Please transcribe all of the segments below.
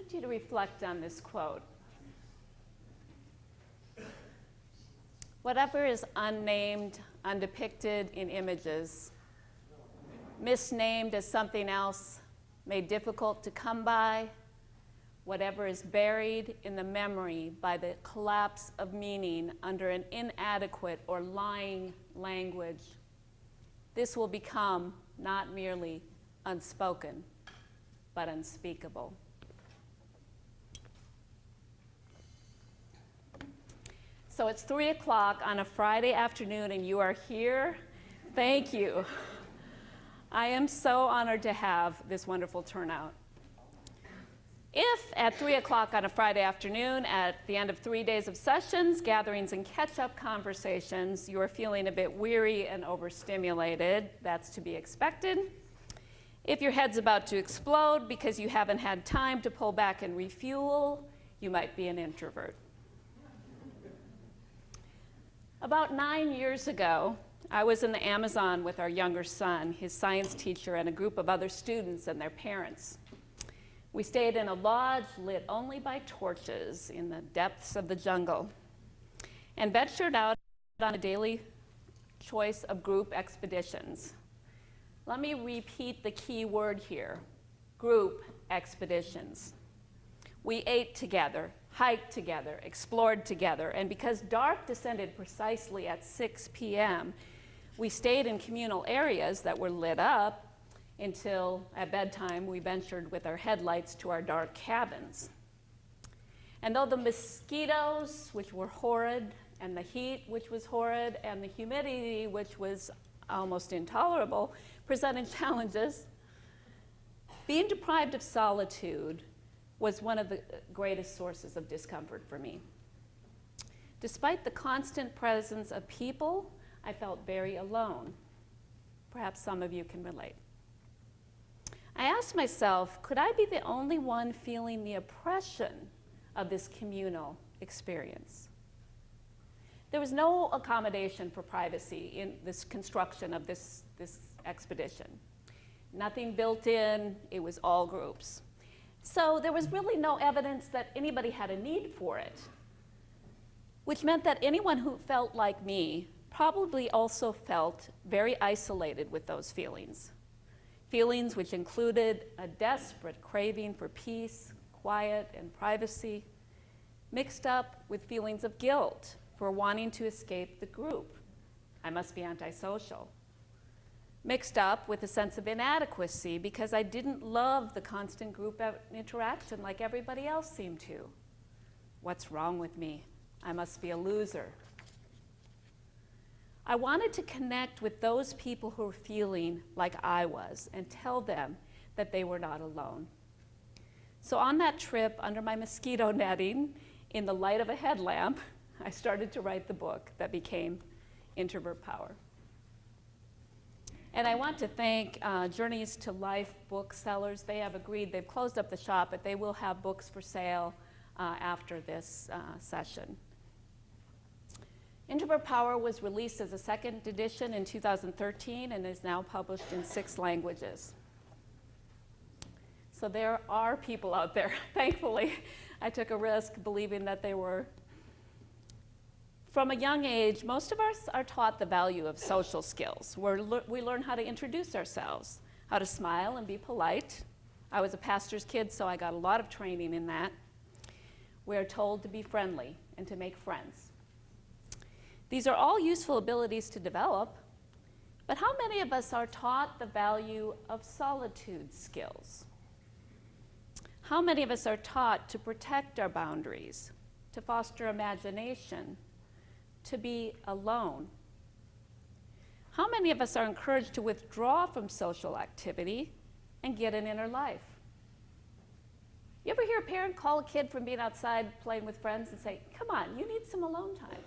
want you to reflect on this quote. Whatever is unnamed, undepicted in images, misnamed as something else, made difficult to come by, whatever is buried in the memory by the collapse of meaning under an inadequate or lying language, this will become not merely unspoken, but unspeakable. So it's 3 o'clock on a Friday afternoon and you are here. Thank you. I am so honored to have this wonderful turnout. If at 3 o'clock on a Friday afternoon, at the end of 3 days of sessions, gatherings, and catch-up conversations, you are feeling a bit weary and overstimulated, that's to be expected. If your head's about to explode because you haven't had time to pull back and refuel, you might be an introvert. About 9 years ago, I was in the Amazon with our younger son, his science teacher, and a group of other students and their parents. We stayed in a lodge lit only by torches in the depths of the jungle and ventured out on a daily choice of group expeditions. Let me repeat the key word here, group expeditions. We ate together, hiked together, explored together, and because dark descended precisely at 6 p.m., we stayed in communal areas that were lit up until at bedtime we ventured with our headlights to our dark cabins. And though the mosquitoes, which were horrid, and the heat, which was horrid, and the humidity, which was almost intolerable, presented challenges, being deprived of solitude was one of the greatest sources of discomfort for me. Despite the constant presence of people, I felt very alone. Perhaps some of you can relate. I asked myself, could I be the only one feeling the oppression of this communal experience? There was no accommodation for privacy in this construction of this expedition. Nothing built in, it was all groups. So there was really no evidence that anybody had a need for it, which meant that anyone who felt like me probably also felt very isolated with those feelings. Feelings which included a desperate craving for peace, quiet, and privacy, mixed up with feelings of guilt for wanting to escape the group. I must be antisocial. Mixed up with a sense of inadequacy because I didn't love the constant group interaction like everybody else seemed to. What's wrong with me? I must be a loser. I wanted to connect with those people who were feeling like I was and tell them that they were not alone. So on that trip, under my mosquito netting, in the light of a headlamp, I started to write the book that became Introvert Power. And I want to thank Journeys to Life booksellers. They have agreed, they've closed up the shop, but they will have books for sale after this session. Introvert Power was released as a second edition in 2013 and is now published in 6 languages. So there are people out there, thankfully. I took a risk believing that they were. From a young age, most of us are taught the value of social skills. We learn how to introduce ourselves, how to smile and be polite. I was a pastor's kid, so I got a lot of training in that. We are told to be friendly and to make friends. These are all useful abilities to develop, but how many of us are taught the value of solitude skills? How many of us are taught to protect our boundaries, to foster imagination, to be alone? How many of us are encouraged to withdraw from social activity and get an inner life? You ever hear a parent call a kid from being outside playing with friends and say, come on, you need some alone time?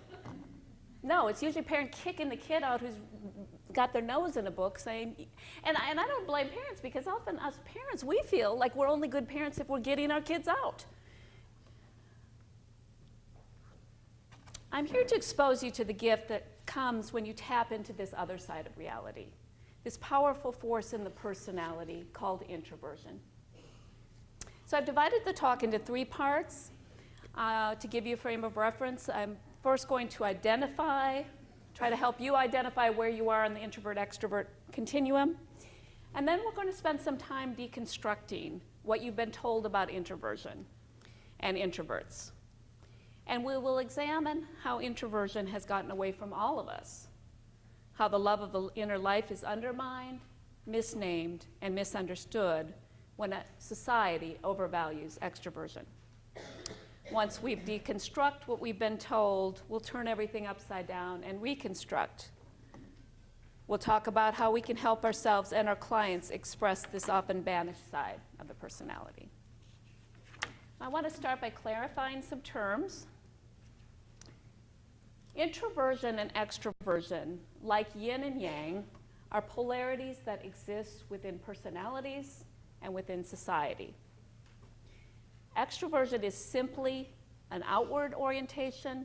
No, it's usually a parent kicking the kid out who's got their nose in a book saying, and I don't blame parents, because often us parents, we feel like we're only good parents if we're getting our kids out. I'm here to expose you to the gift that comes when you tap into this other side of reality, this powerful force in the personality called introversion. So I've divided the talk into 3 parts. To give you a frame of reference, I'm first going to try to help you identify where you are in the introvert-extrovert continuum. And then we're going to spend some time deconstructing what you've been told about introversion and introverts. And we will examine how introversion has gotten away from all of us, how the love of the inner life is undermined, misnamed, and misunderstood when a society overvalues extroversion. Once we deconstruct what we've been told, we'll turn everything upside down and reconstruct. We'll talk about how we can help ourselves and our clients express this often banished side of the personality. I want to start by clarifying some terms. Introversion and extroversion, like yin and yang, are polarities that exist within personalities and within society. Extroversion is simply an outward orientation.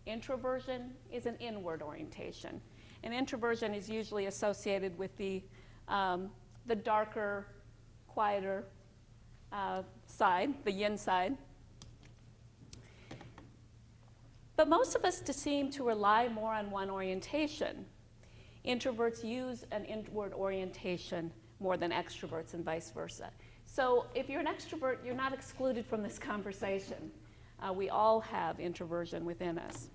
Introversion is an inward orientation. And introversion is usually associated with the darker, quieter side, the yin side. But most of us seem to rely more on one orientation. Introverts use an inward orientation more than extroverts and vice versa. So if you're an extrovert, you're not excluded from this conversation. We all have introversion within us.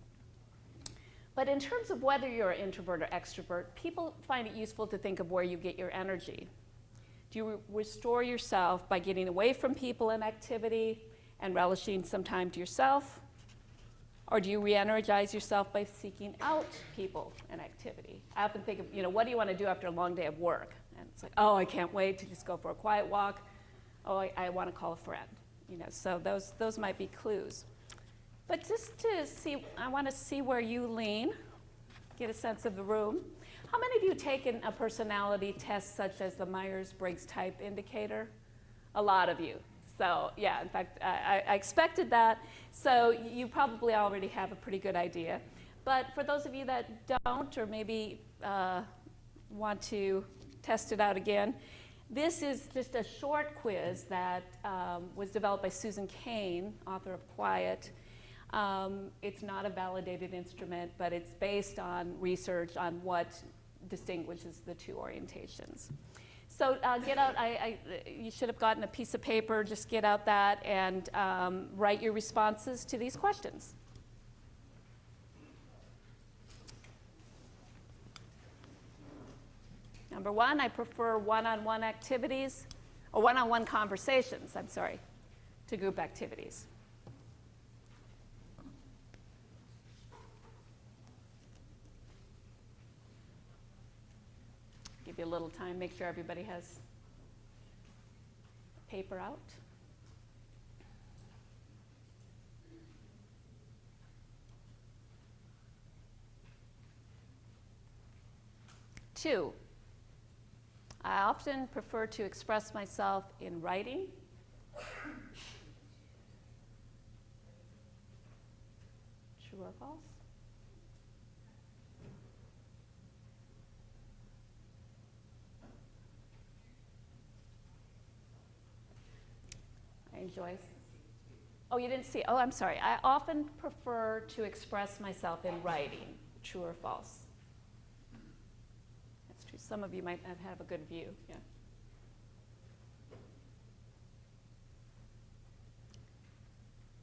But in terms of whether you're an introvert or extrovert, people find it useful to think of where you get your energy. Do you restore yourself by getting away from people and activity and relishing some time to yourself? Or do you re-energize yourself by seeking out people and activity? I often think of, what do you want to do after a long day of work? And it's like, oh, I can't wait to just go for a quiet walk. Oh, I want to call a friend. So those might be clues. But just to see, I want to see where you lean, get a sense of the room. How many of you have taken a personality test such as the Myers-Briggs type indicator? A lot of you. So yeah, in fact, I expected that. So you probably already have a pretty good idea. But for those of you that don't, or maybe want to test it out again, this is just a short quiz that was developed by Susan Cain, author of Quiet. It's not a validated instrument, but it's based on research on what distinguishes the 2 orientations. So get out, you should have gotten a piece of paper, just get out that and write your responses to these questions. Number 1, I prefer one-on-one activities, or one-on-one conversations, to group activities. Give you a little time, make sure everybody has paper out. Two, I often prefer to express myself in writing. True or false? I enjoy. Oh, you didn't see. Oh, I'm sorry. I often prefer to express myself in writing. True or false? That's true. Some of you might not have a good view. Yeah.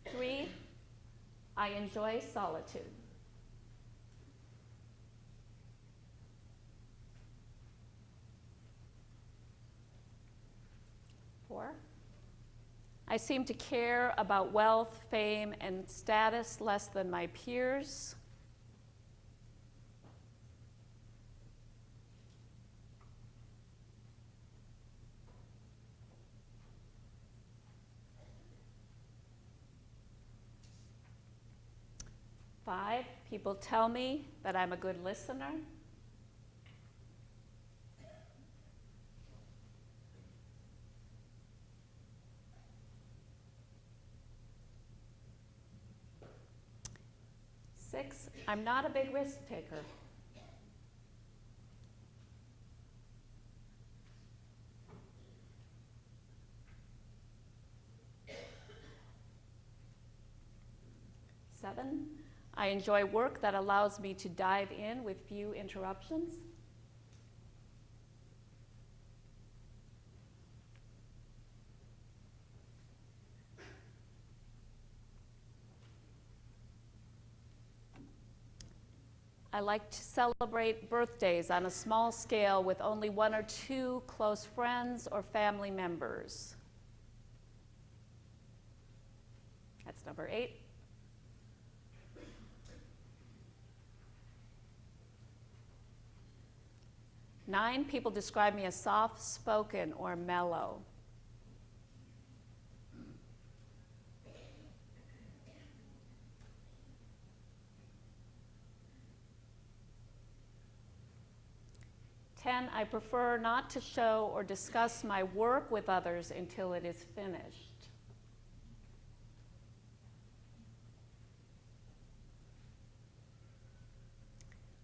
Three, I enjoy solitude. Four, I seem to care about wealth, fame, and status less than my peers. Five, people tell me that I'm a good listener. Six, I'm not a big risk taker. 7, I enjoy work that allows me to dive in with few interruptions. I like to celebrate birthdays on a small scale with only 1 or 2 close friends or family members. That's number 8. Nine, people describe me as soft-spoken or mellow. Ten, I prefer not to show or discuss my work with others until it is finished.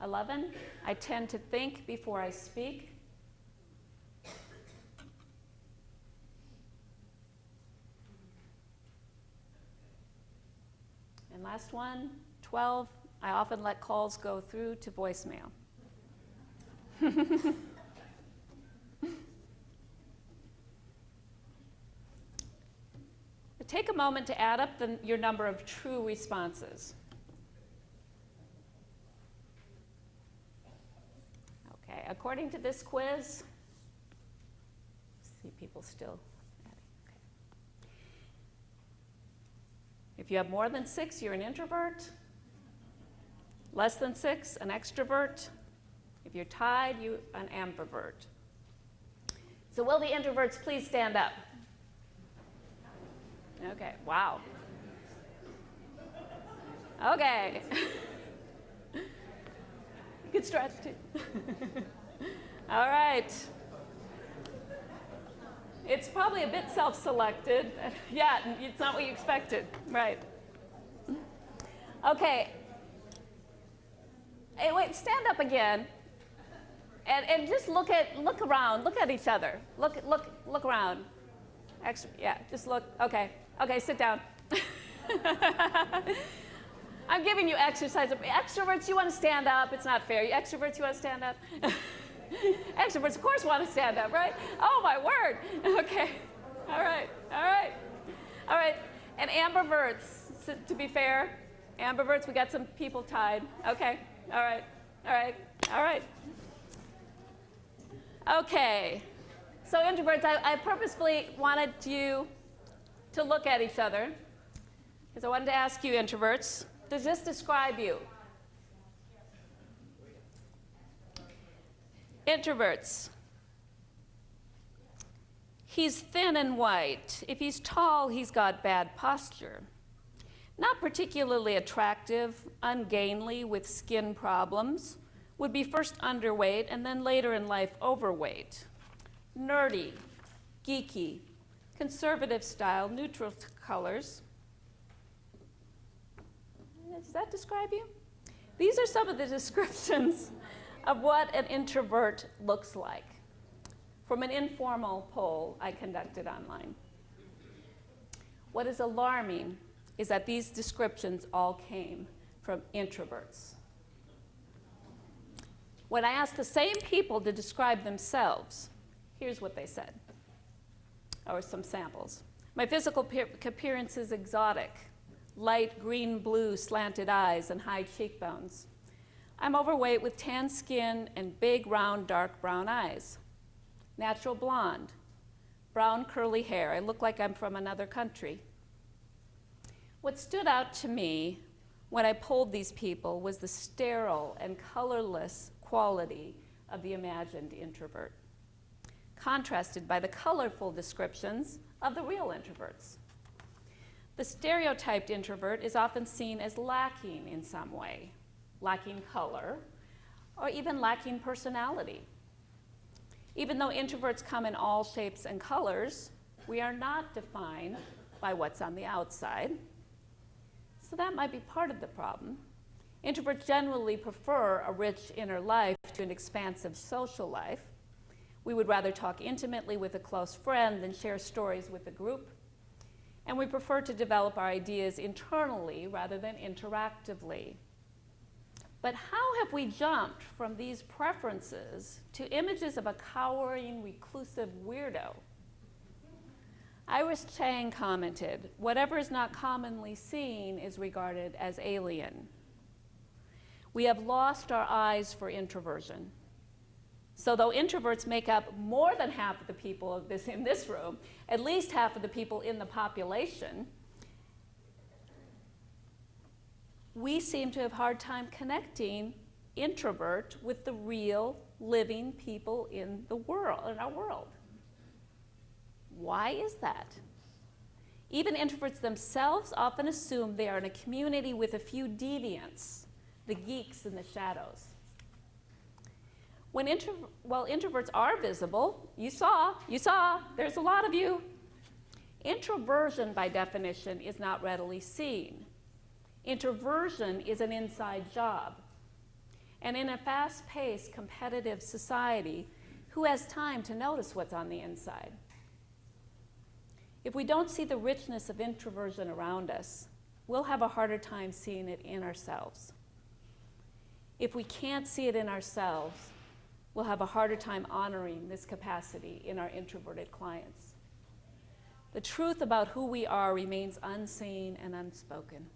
11, I tend to think before I speak. And last one, 12, I often let calls go through to voicemail. Take a moment to add up your number of true responses. Okay, according to this quiz, see people still adding. Okay. If you have more than 6, you're an introvert. Less than 6, an extrovert. If you're tied, you're an ambivert. So will the introverts please stand up? Okay, wow. Okay. Good stretch, too. All right. It's probably a bit self-selected. Yeah, it's not what you expected. Right. Okay. Hey, wait, stand up again. And just look around. Look at each other. Look around. Yeah, just look. Okay, sit down. I'm giving you exercise. Extroverts, you want to stand up. It's not fair. Extroverts, you want to stand up? Extroverts, of course, want to stand up, right? Oh, my word. Okay. All right. And ambiverts, to be fair, ambiverts, we got some people tied. Okay. All right. Okay. So introverts, I purposefully wanted you to look at each other because I wanted to ask you, introverts, does this describe you? Introverts. He's thin and white. If he's tall, he's got bad posture. Not particularly attractive, ungainly, with skin problems. Would be first underweight and then later in life overweight. Nerdy, geeky, conservative style, neutral colors. Does that describe you? These are some of the descriptions of what an introvert looks like from an informal poll I conducted online. What is alarming is that these descriptions all came from introverts. When I asked the same people to describe themselves, here's what they said, or some samples. My physical appearance is exotic, light green-blue slanted eyes and high cheekbones. I'm overweight with tan skin and big, round, dark brown eyes. Natural blonde, brown curly hair. I look like I'm from another country. What stood out to me when I polled these people was the sterile and colorless quality of the imagined introvert, contrasted by the colorful descriptions of the real introverts. The stereotyped introvert is often seen as lacking in some way, lacking color, or even lacking personality. Even though introverts come in all shapes and colors, we are not defined by what's on the outside. So that might be part of the problem. Introverts generally prefer a rich inner life to an expansive social life. We would rather talk intimately with a close friend than share stories with a group. And we prefer to develop our ideas internally rather than interactively. But how have we jumped from these preferences to images of a cowering, reclusive weirdo? Iris Chang commented, "Whatever is not commonly seen is regarded as alien." We have lost our eyes for introversion. So though introverts make up more than half of the people in this room, at least half of the people in the population, we seem to have a hard time connecting introvert with the real living people in the world, in our world. Why is that? Even introverts themselves often assume they are in a community with a few deviants, the geeks in the shadows. While introverts are visible, you saw, there's a lot of you. Introversion, by definition, is not readily seen. Introversion is an inside job. And in a fast-paced, competitive society, who has time to notice what's on the inside? If we don't see the richness of introversion around us, we'll have a harder time seeing it in ourselves. If we can't see it in ourselves, we'll have a harder time honoring this capacity in our introverted clients. The truth about who we are remains unseen and unspoken.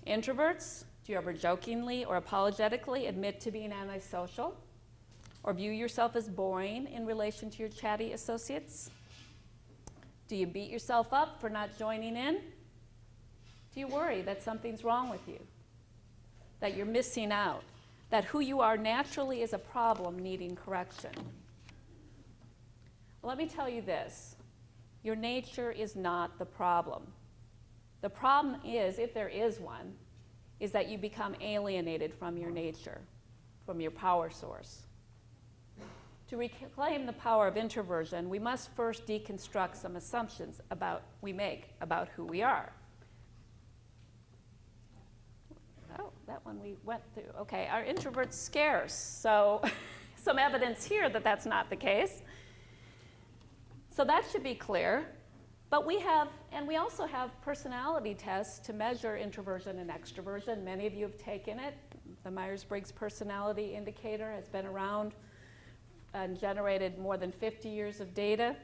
Introverts, do you ever jokingly or apologetically admit to being antisocial or view yourself as boring in relation to your chatty associates? Do you beat yourself up for not joining in? Do you worry that something's wrong with you, that you're missing out, that who you are naturally is a problem needing correction? Well, let me tell you this. Your nature is not the problem. The problem is, if there is one, is that you become alienated from your nature, from your power source. To reclaim the power of introversion, we must first deconstruct some assumptions we make about who we are. Oh, that one we went through. Okay, are introverts scarce? So some evidence here that that's not the case. So that should be clear. But we also have personality tests to measure introversion and extroversion. Many of you have taken it. The Myers-Briggs Personality Indicator has been around and generated more than 50 years of data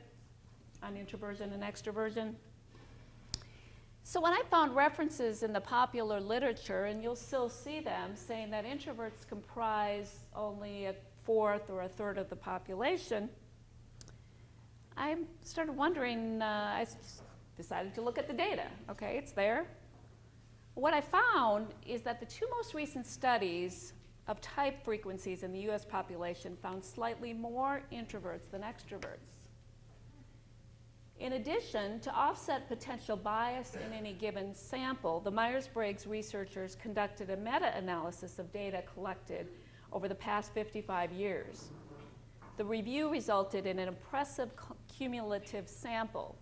on introversion and extroversion. So when I found references in the popular literature, and you'll still see them, saying that introverts comprise only a fourth or a third of the population, I started wondering, I decided to look at the data. Okay, it's there. What I found is that the two most recent studies of type frequencies in the US population found slightly more introverts than extroverts. In addition, to offset potential bias in any given sample, the Myers-Briggs researchers conducted a meta-analysis of data collected over the past 55 years. The review resulted in an impressive cumulative sample,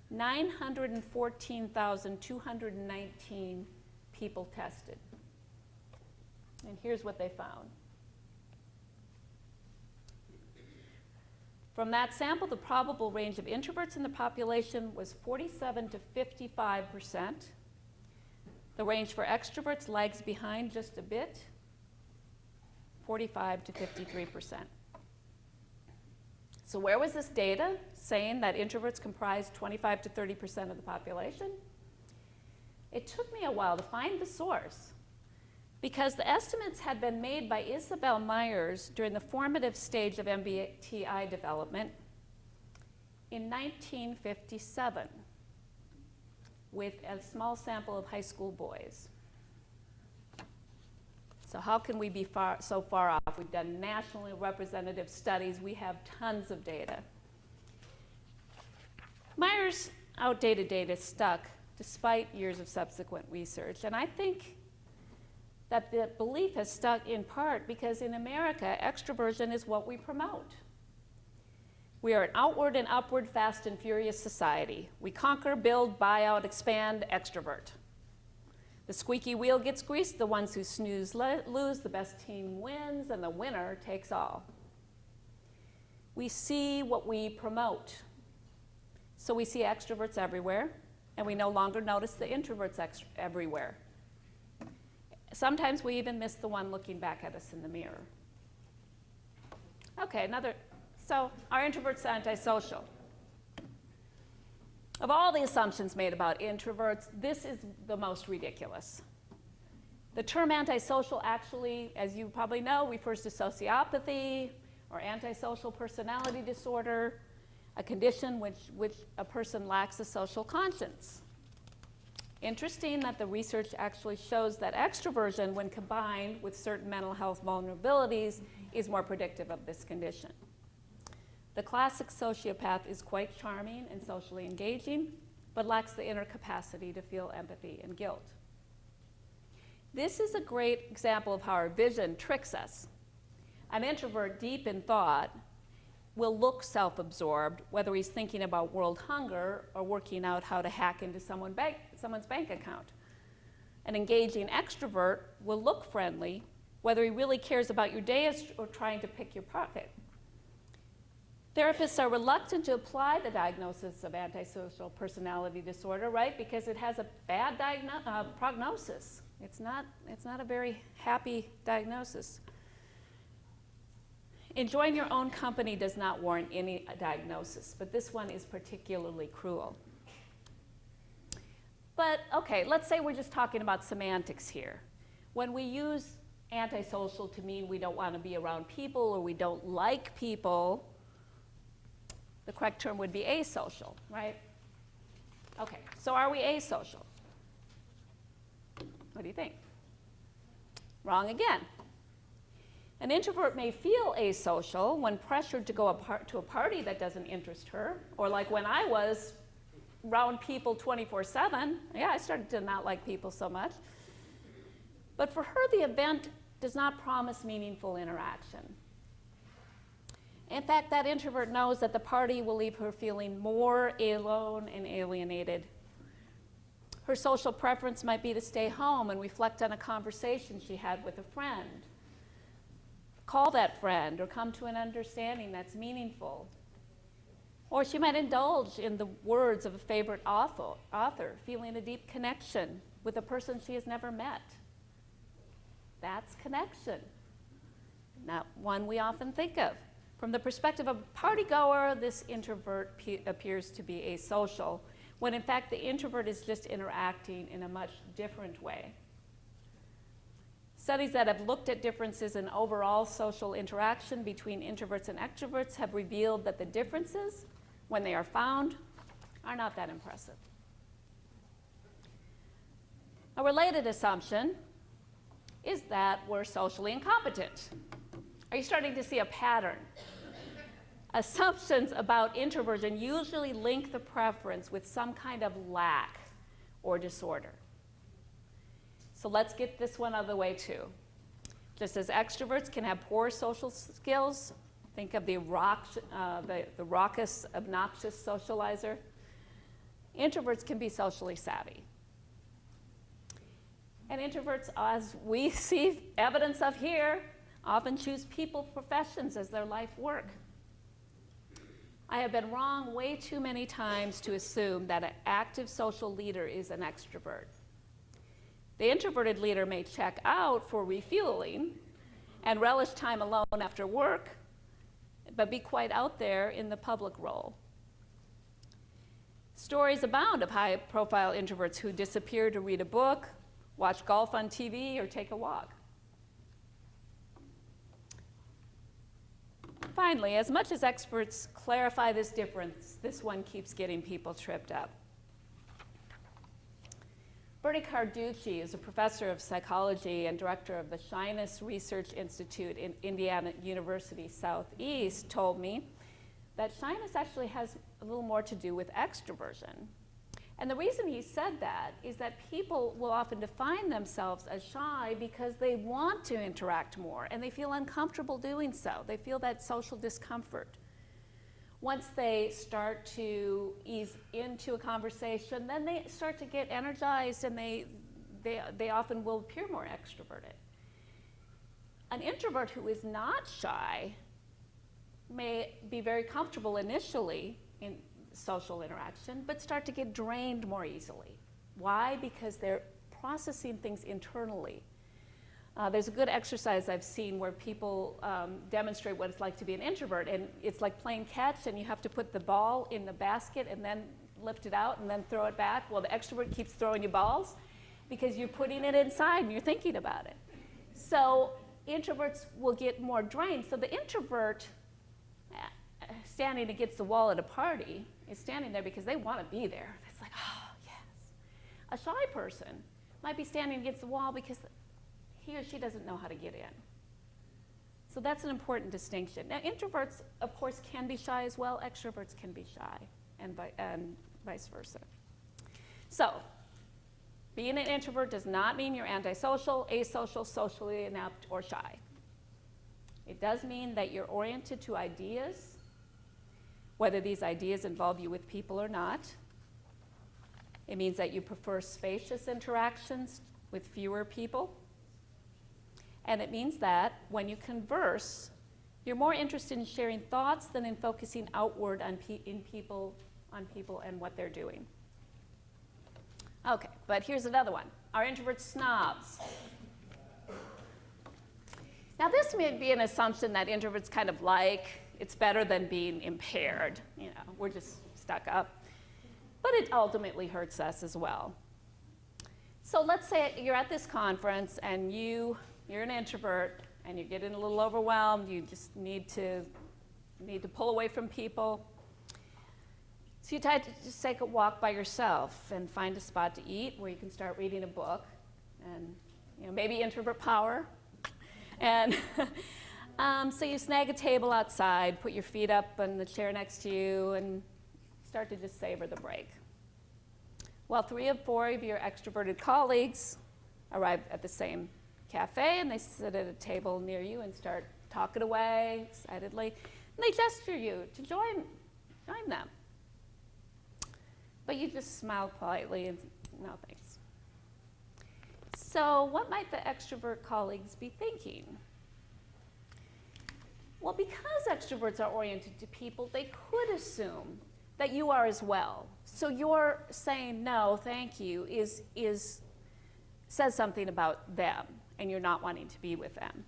914,219 people tested. And here's what they found. From that sample, the probable range of introverts in the population was 47 to 55%. The range for extroverts lags behind just a bit, 45 to 53%. So where was this data saying that introverts comprise 25 to 30% of the population? It took me a while to find the source, because the estimates had been made by Isabel Myers during the formative stage of MBTI development in 1957 with a small sample of high school boys. So how can we be so far off? We've done nationally representative studies. We have tons of data. Myers' outdated data stuck despite years of subsequent research, and I think that the belief has stuck in part because in America, extroversion is what we promote. We are an outward and upward, fast and furious society. We conquer, build, buy out, expand, extrovert. The squeaky wheel gets greased, the ones who snooze lose, the best team wins, and the winner takes all. We see what we promote. So we see extroverts everywhere, and we no longer notice the introverts everywhere. Sometimes we even miss the one looking back at us in the mirror. Okay, so are introverts antisocial? Of all the assumptions made about introverts, this is the most ridiculous. The term antisocial actually, as you probably know, refers to sociopathy or antisocial personality disorder, a condition which a person lacks a social conscience. Interesting that the research actually shows that extroversion, when combined with certain mental health vulnerabilities, is more predictive of this condition. The classic sociopath is quite charming and socially engaging, but lacks the inner capacity to feel empathy and guilt. This is a great example of how our vision tricks us. An introvert deep in thought will look self-absorbed, whether he's thinking about world hunger or working out how to hack into someone's bank account. An engaging extrovert will look friendly, whether he really cares about your day or trying to pick your pocket. Therapists are reluctant to apply the diagnosis of antisocial personality disorder, right? Because it has a bad prognosis. It's not a very happy diagnosis. Enjoying your own company does not warrant any diagnosis, but this one is particularly cruel. But okay, let's say we're just talking about semantics here. When we use antisocial to mean we don't want to be around people or we don't like people, the correct term would be asocial, right? Okay, so are we asocial? What do you think? Wrong again. An introvert may feel asocial when pressured to go to a party that doesn't interest her, or like when I was around people 24/7. Yeah, I started to not like people so much. But for her, the event does not promise meaningful interaction. In fact, that introvert knows that the party will leave her feeling more alone and alienated. Her social preference might be to stay home and reflect on a conversation she had with a friend. Call that friend or come to an understanding that's meaningful. Or she might indulge in the words of a favorite author, feeling a deep connection with a person she has never met. That's connection, not one we often think of. From the perspective of a partygoer, this introvert appears to be asocial, when in fact the introvert is just interacting in a much different way. Studies that have looked at differences in overall social interaction between introverts and extroverts have revealed that the differences, when they are found, are not that impressive. A related assumption is that we're socially incompetent. Are you starting to see a pattern? Assumptions about introversion usually link the preference with some kind of lack or disorder. So let's get this one out of the way too. Just as extroverts can have poor social skills, think of the raucous, obnoxious socializer, introverts can be socially savvy. And introverts, as we see evidence of here, often choose people professions as their life work. I have been wrong way too many times to assume that an active social leader is an extrovert. The introverted leader may check out for refueling and relish time alone after work, but be quite out there in the public role. Stories abound of high-profile introverts who disappear to read a book, watch golf on TV, or take a walk. Finally, as much as experts clarify this difference, this one keeps getting people tripped up. Bernie Carducci is a professor of psychology and director of the Shyness Research Institute in Indiana University Southeast, told me that shyness actually has a little more to do with extroversion. And the reason he said that is that people will often define themselves as shy because they want to interact more and they feel uncomfortable doing so. They feel that social discomfort. Once they start to ease into a conversation, then they start to get energized and they often will appear more extroverted. An introvert who is not shy may be very comfortable initially social interaction, but start to get drained more easily. Why? Because they're processing things internally. There's a good exercise I've seen where people demonstrate what it's like to be an introvert, and it's like playing catch, and you have to put the ball in the basket and then lift it out and then throw it back. Well, the extrovert keeps throwing you balls because you're putting it inside and you're thinking about it. So introverts will get more drained. So the introvert standing against the wall at a party is standing there because they want to be there. It's like, oh, yes. A shy person might be standing against the wall because he or she doesn't know how to get in. So that's an important distinction. Now, introverts, of course, can be shy as well. Extroverts can be shy, and vice versa. So, being an introvert does not mean you're antisocial, asocial, socially inept, or shy. It does mean that you're oriented to ideas, whether these ideas involve you with people or not. It means that you prefer spacious interactions with fewer people. And it means that when you converse, you're more interested in sharing thoughts than in focusing outward on people and what they're doing. Okay, but here's another one. Are introverts snobs? Now this may be an assumption that introverts kind of like. It's better than being impaired. You know, we're just stuck up. But it ultimately hurts us as well. So let's say you're at this conference and you're an introvert and you're getting a little overwhelmed. You just need to pull away from people. So you try to just take a walk by yourself and find a spot to eat where you can start reading a book, and maybe introvert power. And so you snag a table outside, put your feet up on the chair next to you, and start to just savor the break. Well, 3 of 4 of your extroverted colleagues arrive at the same cafe, and they sit at a table near you and start talking away excitedly. And they gesture you to join them. But you just smile politely and no thanks. So what might the extrovert colleagues be thinking? Well, because extroverts are oriented to people, they could assume that you are as well. So your saying no, thank you, says something about them, and you're not wanting to be with them.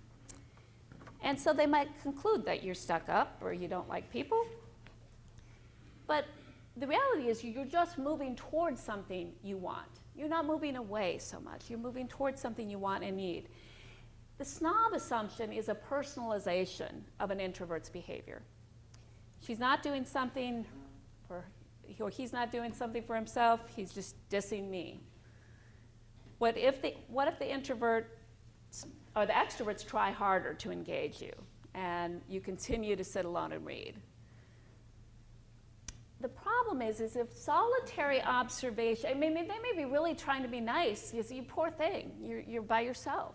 And so they might conclude that you're stuck up or you don't like people. But the reality is you're just moving towards something you want. You're not moving away so much. You're moving towards something you want and need. The snob assumption is a personalization of an introvert's behavior. She's not doing something or he's not doing something for himself, he's just dissing me. What if the introvert or the extroverts try harder to engage you and you continue to sit alone and read? The problem is if solitary observation, they may be really trying to be nice. You poor thing, you're by yourself.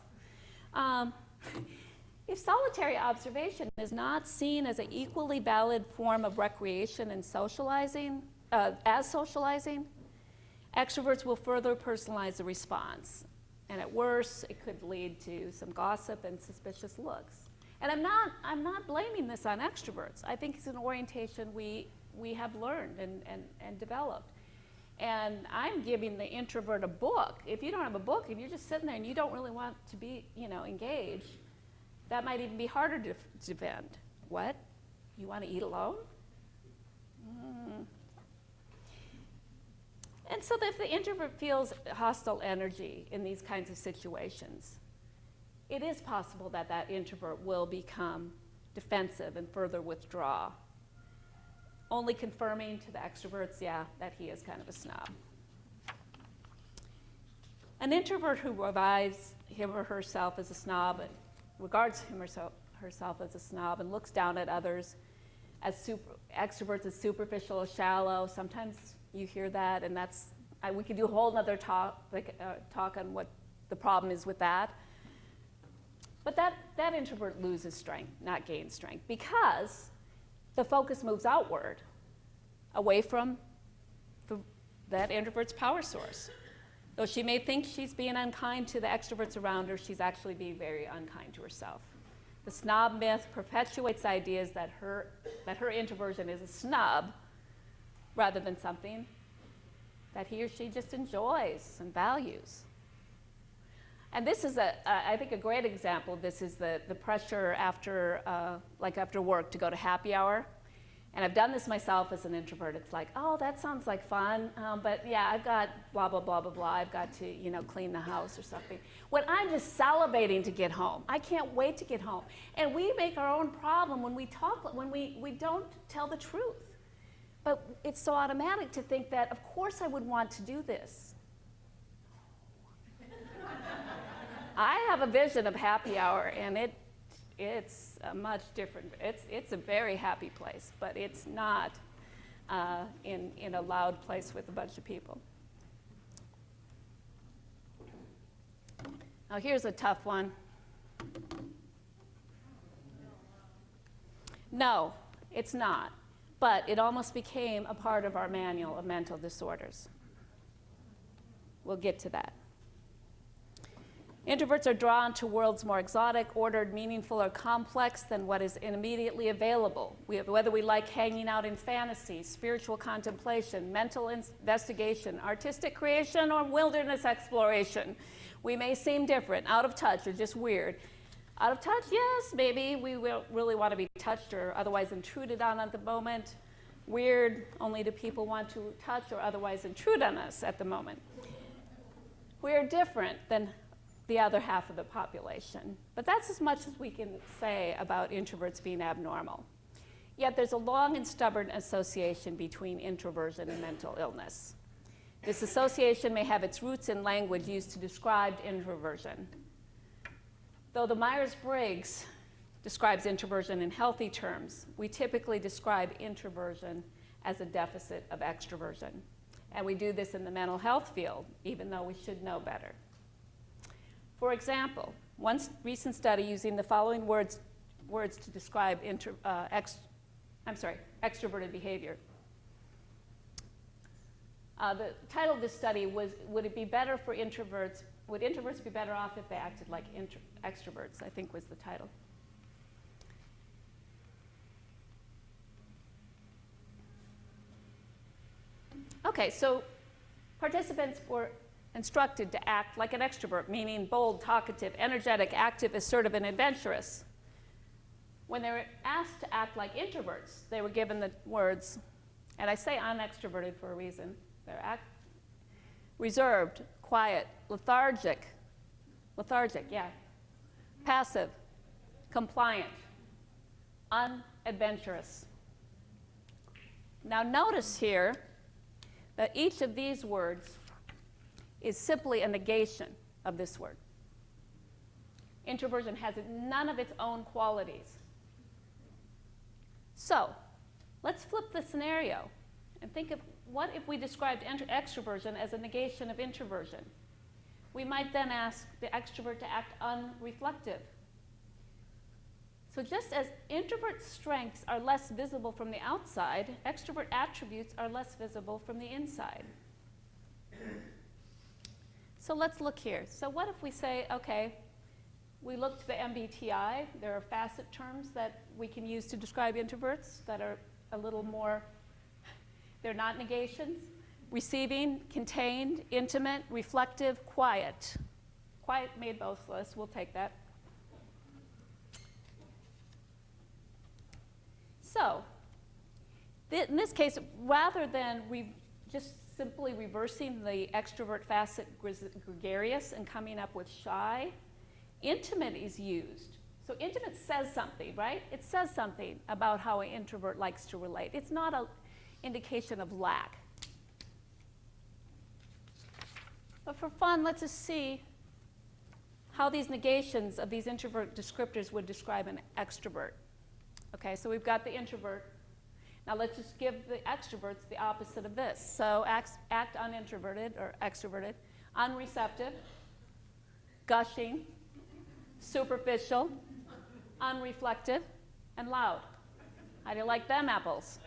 If solitary observation is not seen as an equally valid form of recreation and socializing, extroverts will further personalize the response. And at worst, it could lead to some gossip and suspicious looks. And I'm not blaming this on extroverts. I think it's an orientation we have learned and developed. And I'm giving the introvert a book. If you don't have a book, if you're just sitting there and you don't really want to be, engaged, that might even be harder to defend. What? You want to eat alone? And so if the introvert feels hostile energy in these kinds of situations, it is possible that introvert will become defensive and further withdraw, only confirming to the extroverts, that he is kind of a snob. An introvert who regards him or herself as a snob and looks down at others as extroverts as superficial or shallow. Sometimes you hear that, and we could do a whole other talk on what the problem is with that. But that introvert loses strength, not gains strength, because the focus moves outward, away from that introvert's power source. Though she may think she's being unkind to the extroverts around her, she's actually being very unkind to herself. The snob myth perpetuates ideas that her introversion is a snub, rather than something that he or she just enjoys and values. And this is, I think, a great example. This is the pressure after, after work to go to happy hour. And I've done this myself as an introvert. It's like, oh, that sounds like fun, but yeah, I've got blah, blah, blah, blah, blah. I've got to, clean the house or something. When I'm just salivating to get home, I can't wait to get home. And we make our own problem when we talk, when we don't tell the truth. But it's so automatic to think that, of course I would want to do this. I have a vision of happy hour, and it's a much different, it's a very happy place, but it's not in a loud place with a bunch of people. Now here's a tough one. No, it's not, but it almost became a part of our manual of mental disorders. We'll get to that. Introverts are drawn to worlds more exotic, ordered, meaningful, or complex than what is immediately available. Whether we like hanging out in fantasy, spiritual contemplation, mental investigation, artistic creation, or wilderness exploration, we may seem different, out of touch, or just weird. Out of touch, yes, maybe we will really want to be touched or otherwise intruded on at the moment. Weird, only do people want to touch or otherwise intrude on us at the moment. We are different than the other half of the population. But that's as much as we can say about introverts being abnormal. Yet there's a long and stubborn association between introversion and mental illness. This association may have its roots in language used to describe introversion. Though the Myers-Briggs describes introversion in healthy terms, we typically describe introversion as a deficit of extroversion. And we do this in the mental health field, even though we should know better. For example, one recent study using the following words to describe extroverted behavior. The title of this study was, would it be better for introverts, would introverts be better off if they acted like extroverts, I think was the title. Okay, so participants were instructed to act like an extrovert, meaning bold, talkative, energetic, active, assertive, and adventurous. When they were asked to act like introverts, they were given the words, and I say unextroverted for a reason. They're reserved, quiet, lethargic, yeah, passive, compliant, unadventurous. Now notice here that each of these words is simply a negation of this word. Introversion has none of its own qualities. So, let's flip the scenario and think of what if we described extroversion as a negation of introversion? We might then ask the extrovert to act unreflective. So just as introvert strengths are less visible from the outside, extrovert attributes are less visible from the inside. So let's look here. So what if we say, okay, we look to the MBTI. There are facet terms that we can use to describe introverts that are a little more, they're not negations. Receiving, contained, intimate, reflective, quiet. Quiet made both lists, we'll take that. So, in this case, rather than just simply reversing the extrovert facet gregarious and coming up with shy, intimate is used. So intimate says something, right? It says something about how an introvert likes to relate. It's not an indication of lack. But for fun, let's just see how these negations of these introvert descriptors would describe an extrovert. Okay, so we've got the introvert. Now let's just give the extroverts the opposite of this. So act unintroverted or extroverted, unreceptive, gushing, superficial, unreflective, and loud. How do you like them apples?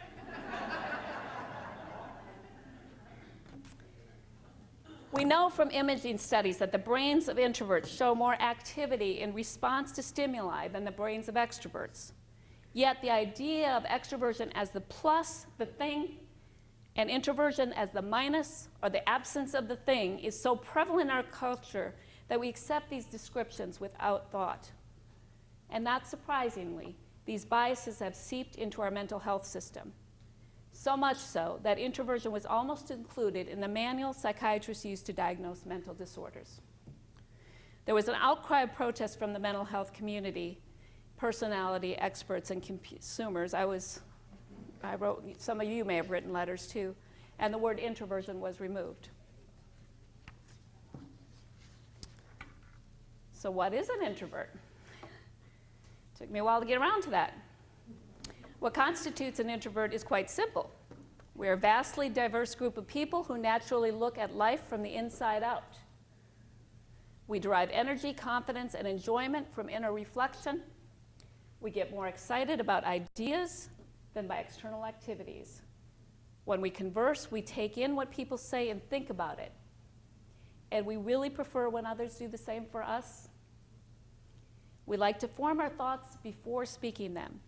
We know from imaging studies that the brains of introverts show more activity in response to stimuli than the brains of extroverts. Yet the idea of extroversion as the plus, the thing, And introversion as the minus or the absence of the thing is so prevalent in our culture that we accept these descriptions without thought. And not surprisingly, these biases have seeped into our mental health system. So much so that introversion was almost included in the manual psychiatrists used to diagnose mental disorders. There was an outcry of protest from the mental health community, personality experts, and consumers. I wrote, some of you may have written letters too, and the word introversion was removed. So what is an introvert? Took me a while to get around to that. What constitutes an introvert is quite simple. We're a vastly diverse group of people who naturally look at life from the inside out. We derive energy, confidence, and enjoyment from inner reflection. We get more excited about ideas than by external activities. When we converse, we take in what people say and think about it. And we really prefer when others do the same for us. We like to form our thoughts before speaking them.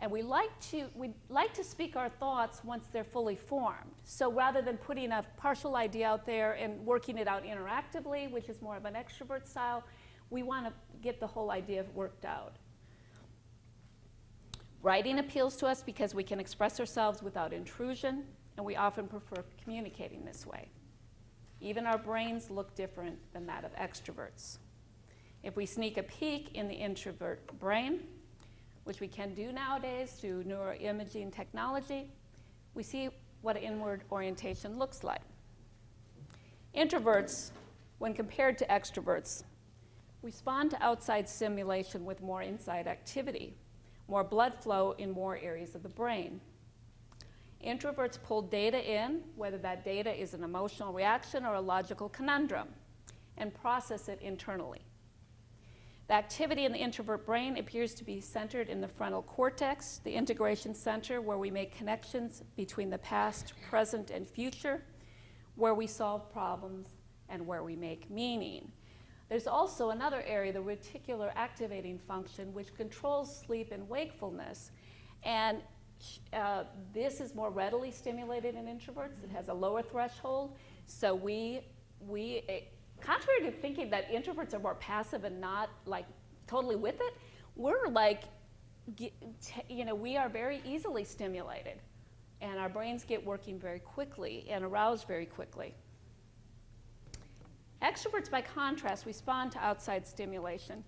And we like to speak our thoughts once they're fully formed. So rather than putting a partial idea out there and working it out interactively, which is more of an extrovert style, we want to get the whole idea worked out. Writing appeals to us because we can express ourselves without intrusion, and we often prefer communicating this way. Even our brains look different than that of extroverts. If we sneak a peek in the introvert brain, which we can do nowadays through neuroimaging technology, we see what inward orientation looks like. Introverts, when compared to extroverts, respond to outside stimulation with more inside activity, more blood flow in more areas of the brain. Introverts pull data in, whether that data is an emotional reaction or a logical conundrum, and process it internally. The activity in the introvert brain appears to be centered in the frontal cortex, the integration center where we make connections between the past, present, and future, where we solve problems, and where we make meaning. There's also another area, the reticular activating function, which controls sleep and wakefulness. And this is more readily stimulated in introverts. It has a lower threshold. So contrary to thinking that introverts are more passive and not like totally with it, we're like, we are very easily stimulated. And our brains get working very quickly and aroused very quickly. Extroverts, by contrast, respond to outside stimulation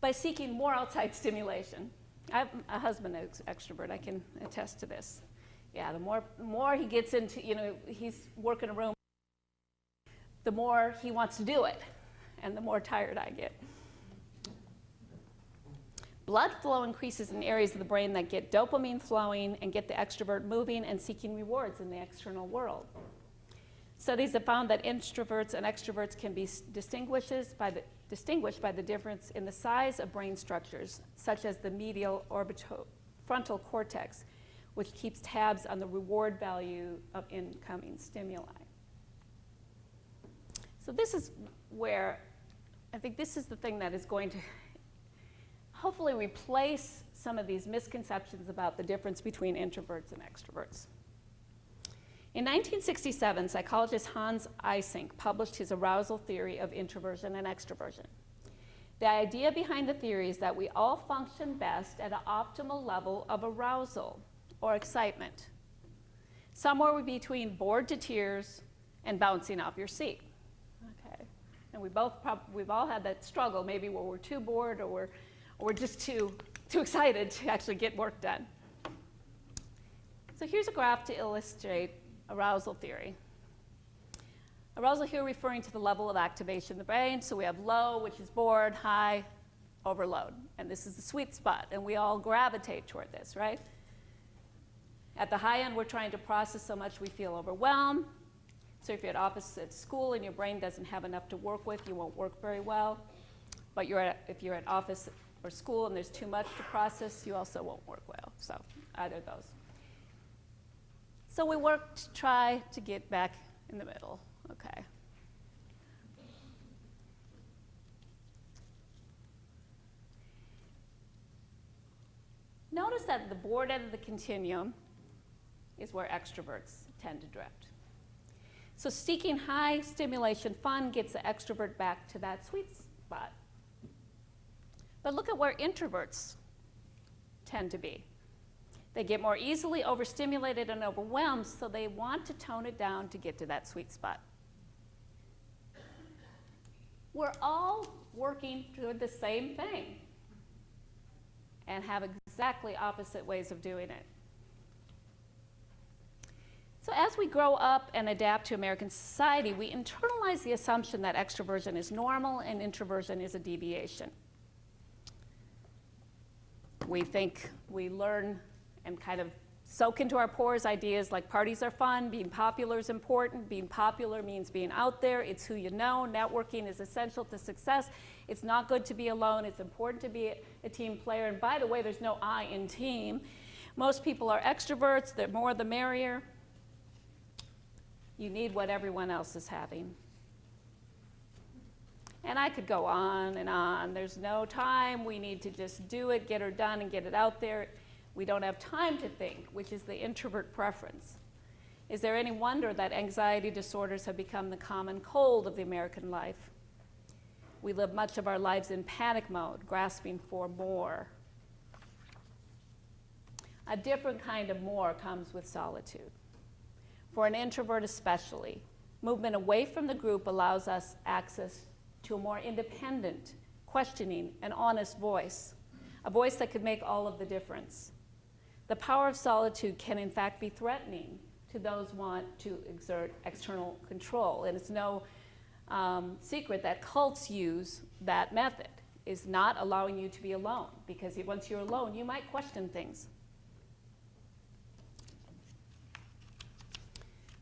by seeking more outside stimulation. I have a husband who's extrovert. I can attest to this. Yeah, the more he gets into, he's working a room, the more he wants to do it, and the more tired I get. Blood flow increases in areas of the brain that get dopamine flowing and get the extrovert moving and seeking rewards in the external world. Studies have found that introverts and extroverts can be distinguished by the difference in the size of brain structures, such as the medial orbitofrontal cortex, which keeps tabs on the reward value of incoming stimuli. So this is where I think this is the thing that is going to hopefully replace some of these misconceptions about the difference between introverts and extroverts. In 1967, psychologist Hans Eysenck published his arousal theory of introversion and extroversion. The idea behind the theory is that we all function best at an optimal level of arousal or excitement, somewhere between bored to tears and bouncing off your seat. Okay, and we've all had that struggle, maybe where we're too bored or we're just too excited to actually get work done. So here's a graph to illustrate arousal theory. Arousal here referring to the level of activation in the brain. So we have low, which is bored, high, overload. And this is the sweet spot, and we all gravitate toward this, right? At the high end, we're trying to process so much we feel overwhelmed. So if you're at school and your brain doesn't have enough to work with, you won't work very well. But if you're at office or school and there's too much to process, you also won't work well. So either of those. So we work to try to get back in the middle, okay. Notice that at the bored end of the continuum, is where extroverts tend to drift. So seeking high stimulation fun gets the extrovert back to that sweet spot. But look at where introverts tend to be. They get more easily overstimulated and overwhelmed, so they want to tone it down to get to that sweet spot. We're all working toward the same thing and have exactly opposite ways of doing it. So as we grow up and adapt to American society, we internalize the assumption that extroversion is normal and introversion is a deviation. We think we learn and kind of soak into our pores ideas like parties are fun, being popular is important, being popular means being out there, it's who you know, networking is essential to success, it's not good to be alone, it's important to be a team player, and by the way, there's no I in team. Most people are extroverts, the more the merrier. You need what everyone else is having. And I could go on and on. There's no time. We need to just do it, get her done, and get it out there. We don't have time to think, which is the introvert preference. Is there any wonder that anxiety disorders have become the common cold of the American life? We live much of our lives in panic mode, grasping for more. A different kind of more comes with solitude. For an introvert especially, movement away from the group allows us access to a more independent, questioning, and honest voice, a voice that could make all of the difference. The power of solitude can in fact be threatening to those who want to exert external control, and it's no secret that cults use that method, is not allowing you to be alone, because once you're alone, you might question things.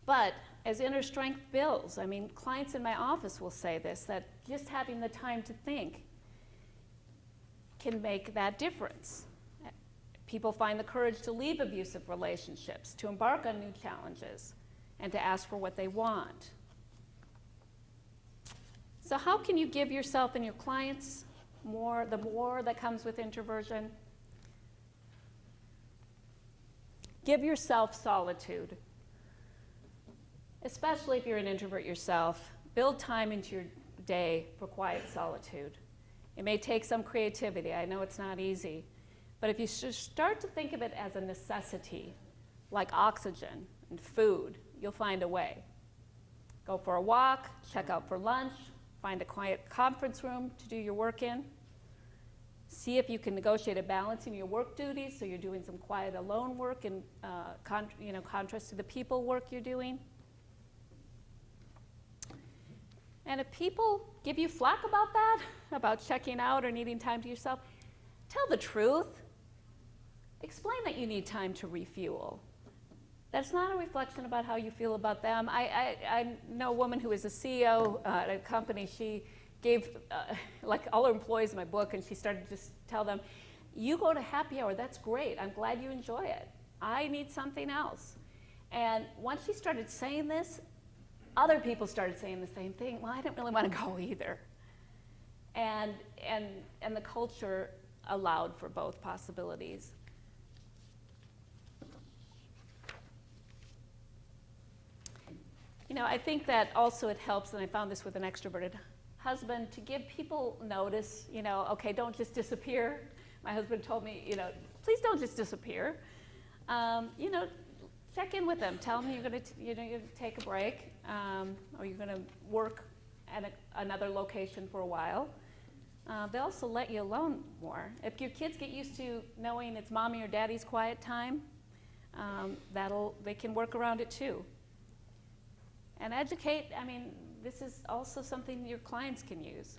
But as inner strength builds, I mean, clients in my office will say this, that just having the time to think can make that difference. People find the courage to leave abusive relationships, to embark on new challenges, and to ask for what they want. So how can you give yourself and your clients the more that comes with introversion? Give yourself solitude. Especially if you're an introvert yourself, build time into your day for quiet solitude. It may take some creativity. I know it's not easy. But if you start to think of it as a necessity, like oxygen and food, you'll find a way. Go for a walk, check out for lunch, find a quiet conference room to do your work in. See if you can negotiate a balance in your work duties so you're doing some quiet alone work in contrast to the people work you're doing. And if people give you flack about that, about checking out or needing time to yourself, tell the truth. Explain that you need time to refuel. That's not a reflection about how you feel about them. I know a woman who is a CEO at a company. She gave like all her employees my book, and she started to just tell them, you go to happy hour, that's great. I'm glad you enjoy it. I need something else. And once she started saying this, other people started saying the same thing. Well, I didn't really want to go either. And the culture allowed for both possibilities. You know, I think that also it helps, and I found this with an extroverted husband, to give people notice, okay, don't just disappear. My husband told me, please don't just disappear. Check in with them. Tell them you're going to take a break, or you're going to work at another location for a while. They also let you alone more. If your kids get used to knowing it's mommy or daddy's quiet time, they can work around it too. And educate, this is also something your clients can use.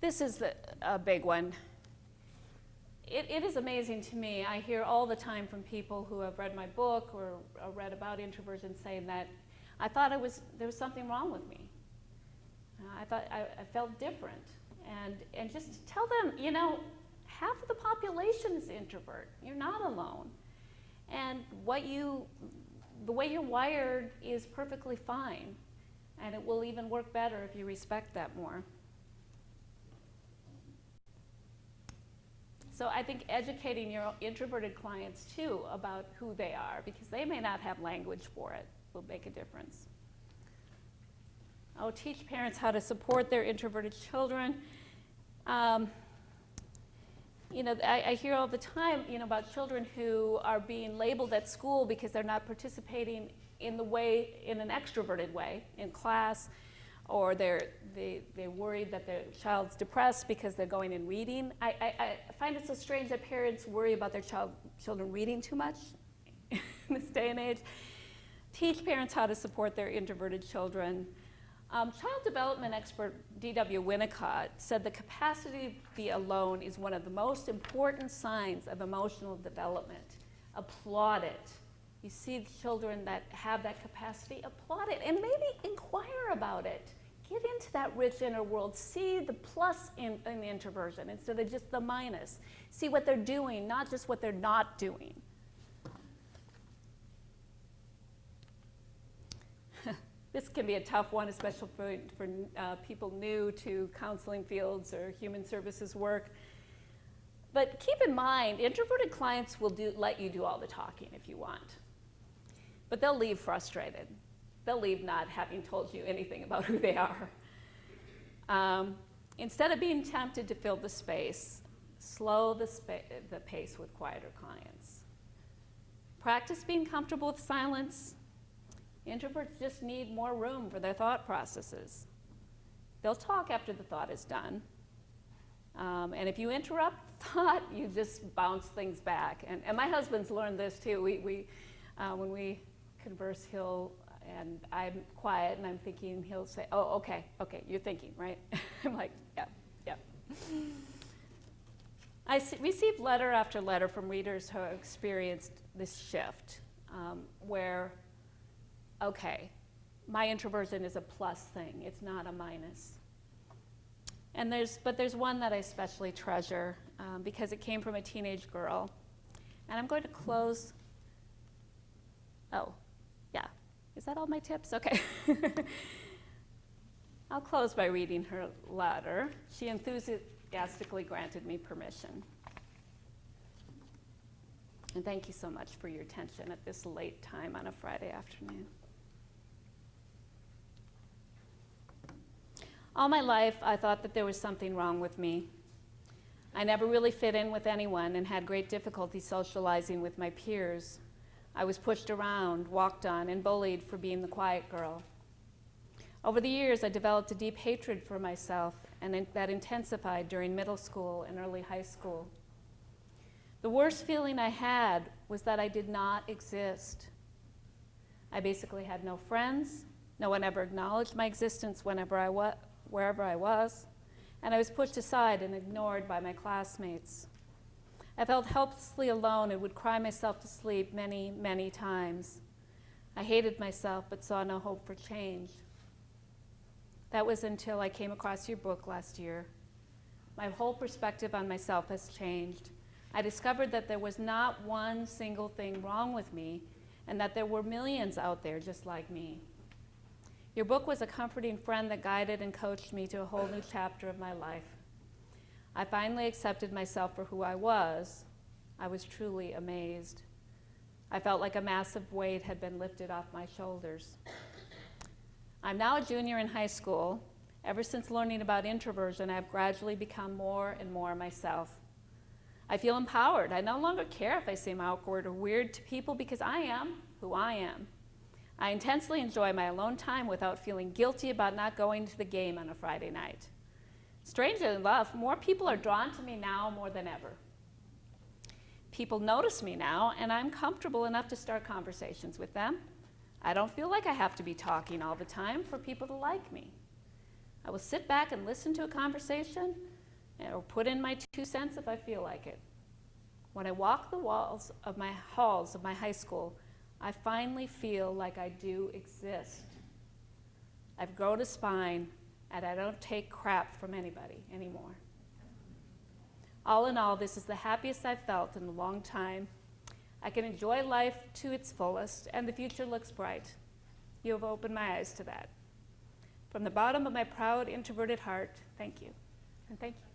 This is a big one. It is amazing to me. I hear all the time from people who have read my book or read about introversion saying that I thought there was something wrong with me. I thought I felt different. And just tell them, half of the population is introvert. You're not alone. And the way you're wired is perfectly fine. And it will even work better if you respect that more. So I think educating your introverted clients too about who they are, because they may not have language for it, will make a difference. Oh, teach parents how to support their introverted children. I hear all the time, about children who are being labeled at school because they're not participating in an extroverted way in class, or they're worried that their child's depressed because they're going and reading. I find it so strange that parents worry about their children reading too much in this day and age. Teach parents how to support their introverted children. Child development expert D.W. Winnicott said the capacity to be alone is one of the most important signs of emotional development. Applaud it. You see children that have that capacity, applaud it, and maybe inquire about it. Get into that rich inner world. See the plus in the introversion instead of just the minus. See what they're doing, not just what they're not doing. This can be a tough one, especially for people new to counseling fields or human services work. But keep in mind, introverted clients will let you do all the talking if you want. But they'll leave frustrated. They'll leave not having told you anything about who they are. Instead of being tempted to fill the space, slow the pace with quieter clients. Practice being comfortable with silence. Introverts just need more room for their thought processes. They'll talk after the thought is done. And if you interrupt thought, you just bounce things back. And my husband's learned this too. When we converse, and I'm quiet and I'm thinking, he'll say, oh, okay, you're thinking, right? I'm like, yeah. I received letter after letter from readers who have experienced this shift where, okay, my introversion is a plus thing, it's not a minus. But there's one that I especially treasure because it came from a teenage girl. And I'm going to close. Oh, yeah. Is that all my tips? Okay. I'll close by reading her letter. She enthusiastically granted me permission. And thank you so much for your attention at this late time on a Friday afternoon. All my life, I thought that there was something wrong with me. I never really fit in with anyone and had great difficulty socializing with my peers. I was pushed around, walked on, and bullied for being the quiet girl. Over the years, I developed a deep hatred for myself, and that intensified during middle school and early high school. The worst feeling I had was that I did not exist. I basically had no friends. No one ever acknowledged my existence wherever I was, and I was pushed aside and ignored by my classmates. I felt helplessly alone and would cry myself to sleep many, many times. I hated myself but saw no hope for change. That was until I came across your book last year. My whole perspective on myself has changed. I discovered that there was not one single thing wrong with me and that there were millions out there just like me. Your book was a comforting friend that guided and coached me to a whole new chapter of my life. I finally accepted myself for who I was. I was truly amazed. I felt like a massive weight had been lifted off my shoulders. I'm now a junior in high school. Ever since learning about introversion, I've gradually become more and more myself. I feel empowered. I no longer care if I seem awkward or weird to people because I am who I am. I intensely enjoy my alone time without feeling guilty about not going to the game on a Friday night. Strangely enough, more people are drawn to me now more than ever. People notice me now, and I'm comfortable enough to start conversations with them. I don't feel like I have to be talking all the time for people to like me. I will sit back and listen to a conversation or put in my 2 cents if I feel like it. When I walk the halls of my high school, I finally feel like I do exist. I've grown a spine, and I don't take crap from anybody anymore. All in all, this is the happiest I've felt in a long time. I can enjoy life to its fullest, and the future looks bright. You have opened my eyes to that. From the bottom of my proud, introverted heart, thank you. And thank you.